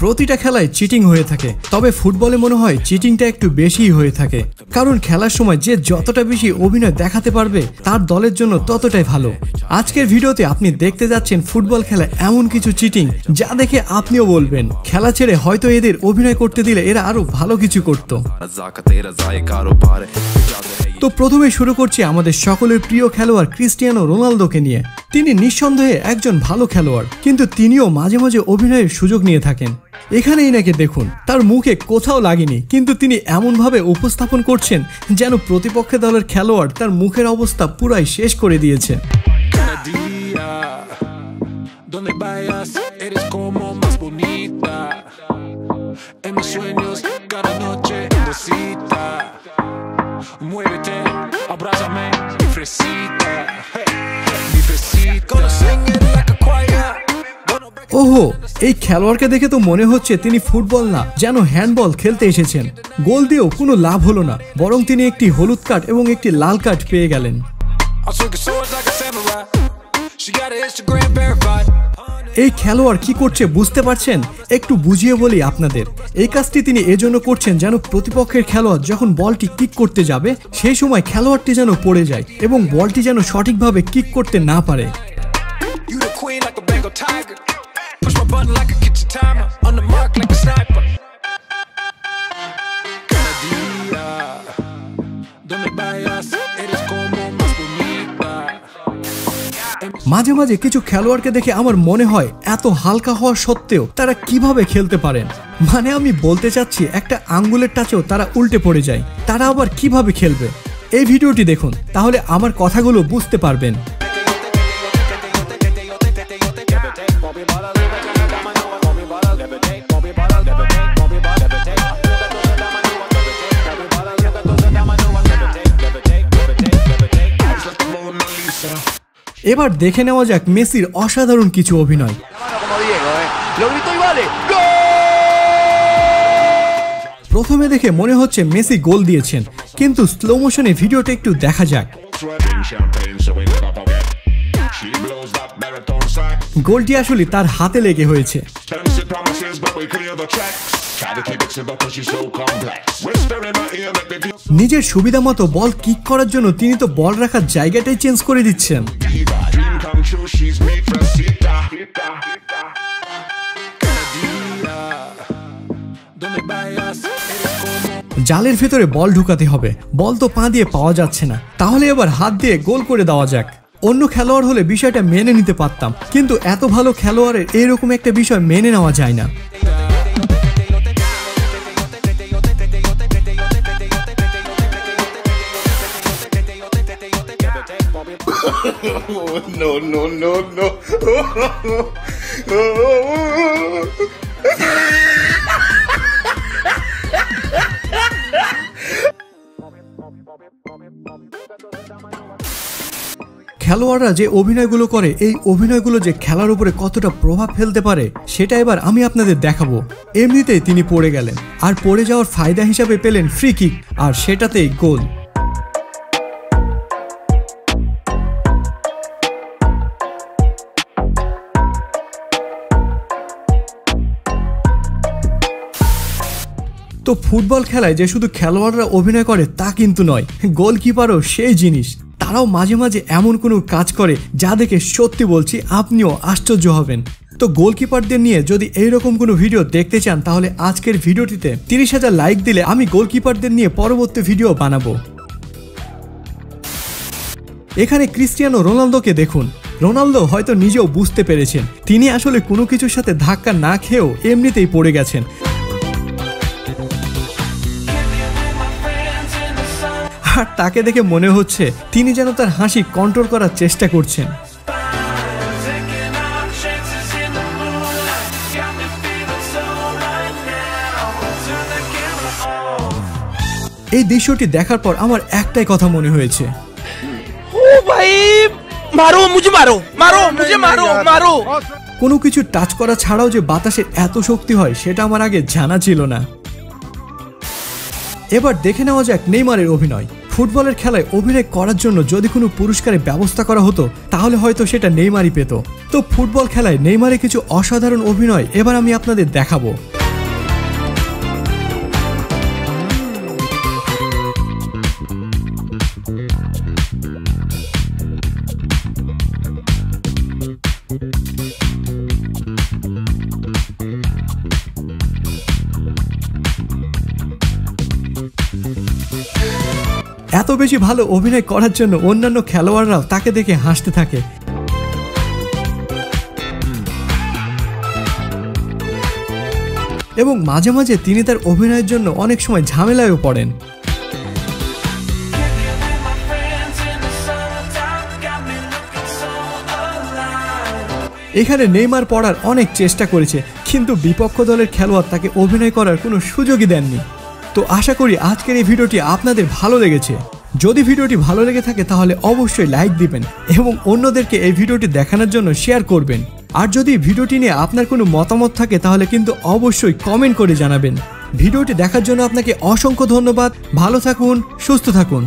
প্রতিটা খেলায় চিটিং হয়ে থাকে, তবে ফুটবলে মনে হয় চিটিংটা একটু বেশিই হয়ে থাকে, কারণ খেলার সময় যে যতটা বেশি অভিনয় দেখাতে পারবে তার দলের জন্য ততটাই ভালো। আজকের ভিডিওতে আপনি দেখতে যাচ্ছেন ফুটবল খেলা এমন কিছু চিটিং যা দেখে আপনিও বলবেন খেলা ছেড়ে হয়তো এদের অভিনয় করতে দিলে এরা আরো ভালো কিছু করত। তো প্রথমে শুরু করছি আমাদের সকলের প্রিয় খেলোয়াড় ক্রিস্টিয়ানো রোনালদোকে নিয়ে। তিনি নিঃসন্দেহে একজন ভালো খেলোয়াড়, কিন্তু তিনিও মাঝে মাঝে অভিনয়ের সুযোগ নিয়ে থাকেন। এখানেই নাকি দেখুন তার মুখে কোথাও লাগেনি, কিন্তু তিনি এমনভাবে উপস্থাপন করছেন যেন প্রতিপক্ষের দলের খেলোয়াড় তার মুখের অবস্থা পুরাই শেষ করে দিয়েছে। ওহো, এই খেলোয়াড়কে দেখে তো মনে হচ্ছে তিনি ফুটবল না যেন হ্যান্ডবল খেলতে এসেছেন। গোল দিয়েও কোনো লাভ হলো না, বরং তিনি একটি হলুদ কার্ড এবং একটি লাল কার্ড পেয়ে গেলেন। এই খেলোয়াড় কি করছে বুঝতে পারছেন? একটু বুঝিয়ে বলি আপনাদের। এই কাজটি তিনি এজন্য করছেন যেন প্রতিপক্ষের খেলোয়াড় যখন বলটি কিক করতে যাবে সেই সময় খেলোয়াড়টি যেন পড়ে যায় এবং বলটি যেন সঠিকভাবে কিক করতে না পারে। মাঝে মাঝে কিছু খেলোয়াড়কে দেখে আমার মনে হয় এত হালকা হওয়া সত্ত্বেও তারা কিভাবে খেলতে পারেন। মানে আমি বলতে চাচ্ছি একটা আঙ্গুলের টাচেও তারা উল্টে পড়ে যায়, তারা আবার কিভাবে খেলবে? এই ভিডিওটি দেখুন, তাহলে আমার কথাগুলো বুঝতে পারবেন। এবার দেখে নেওয়া যাক মেসির অসাধারণ কিছু অভিনয়। প্রথমে দেখে মনে হচ্ছে মেসি গোল দিয়েছেন, কিন্তু স্লো মোশনে ভিডিওটা একটু দেখা যাক। গোলটি আসলে তার হাতে লেগে হয়েছে। নিজের সুবিধা মতো বল কিক করার জন্য তিনি তো বল রাখার জায়গাটাই চেঞ্জ করে দিচ্ছেন। জালের ভেতরে বল ঢুকাতে হবে, বল তো পা দিয়ে পাওয়া যাচ্ছে না, তাহলে এবার হাত দিয়ে গোল করে দেওয়া যাক। অন্য খেলোয়াড় হলে বিষয়টা মেনে নিতে পারতাম, কিন্তু এত ভালো খেলোয়াড়ের এইরকম একটা বিষয় মেনে নেওয়া যায় না। No, no, no, no. খেলোয়াড়রা যে অভিনয়গুলো করে এই অভিনয়গুলো যে খেলার উপরে কতটা প্রভাব ফেলতে পারে সেটা এবার আমি আপনাদের দেখাবো। এমনিতেই তিনি পড়ে গেলেন, আর পড়ে যাওয়ার ফায়দা হিসাবে পেলেন ফ্রি কিক, আর সেটাতেই গোল। তো ফুটবল খেলায় যে শুধু খেলোয়াড়রা অভিনয় করে তা কিন্তু নয়, গোলকিপারও সেই জিনিস। তারাও মাঝে মাঝে এমন কোনো কাজ করে যা দেখে সত্যি বলছি আপনিও আশ্চর্য হবেন। তো গোলকিপারদের নিয়ে যদি এইরকম কোনো ভিডিও দেখতে চান তাহলে আজকের ভিডিওটিতে 30,000 লাইক দিলে আমি গোলকিপারদের নিয়ে পরবর্তী ভিডিও বানাবো। এখানে ক্রিস্টিয়ানো রোনালদোকে দেখুন। রোনালদো হয়তো নিজেও বুঝতে পেরেছেন তিনি আসলে কোনো কিছুর সাথে ধাক্কা না খেয়েও এমনিতেই পড়ে গেছেন, আর তাকে দেখে মনে হচ্ছে তিনি যেন তার হাসি কন্ট্রোল করার চেষ্টা করছেন। এই দৃশ্যটি দেখার পর আমার একটাই কথা মনে হয়েছে, কোনো কিছু টাচ করা ছাড়াও যে বাতাসের এত শক্তি হয় সেটা আমার আগে জানা ছিল না। এবার দেখে নেওয়া যাক নেইমারের অভিনয়। ফুটবলের খেলায় অভিনয় করার জন্য যদি কোনো পুরস্কারের ব্যবস্থা করা হতো তাহলে হয়তো সেটা নেইমারই পেত। তো ফুটবল খেলায় নেইমারের কিছু অসাধারণ অভিনয় এবার আমি আপনাদের দেখাবো। এত বেশি ভালো অভিনয় করার জন্য অন্যান্য খেলোয়াড়রাও তাকে দেখে হাসতে থাকে। এবং মাঝে মাঝে তিনি তার অভিনয়ের জন্য অনেক সময় ঝামেলায়ও পড়েন। এখানে নেইমার পড়ার অনেক চেষ্টা করেছে, কিন্তু বিপক্ষ দলের খেলোয়াড় তাকে অভিনয় করার কোনো সুযোগই দেননি। তো আশা করি আজকের এই ভিডিওটি আপনাদের ভালো লেগেছে। যদি ভিডিওটি ভালো লেগে থাকে তাহলে অবশ্যই লাইক দিবেন এবং অন্যদেরকে এই ভিডিওটি দেখানোর জন্য শেয়ার করবেন। আর যদি ভিডিওটি নিয়ে আপনার কোনো মতামত থাকে তাহলে কিন্তু অবশ্যই কমেন্ট করে জানাবেন। ভিডিওটি দেখার জন্য আপনাকে অসংখ্য ধন্যবাদ। ভালো থাকুন, সুস্থ থাকুন।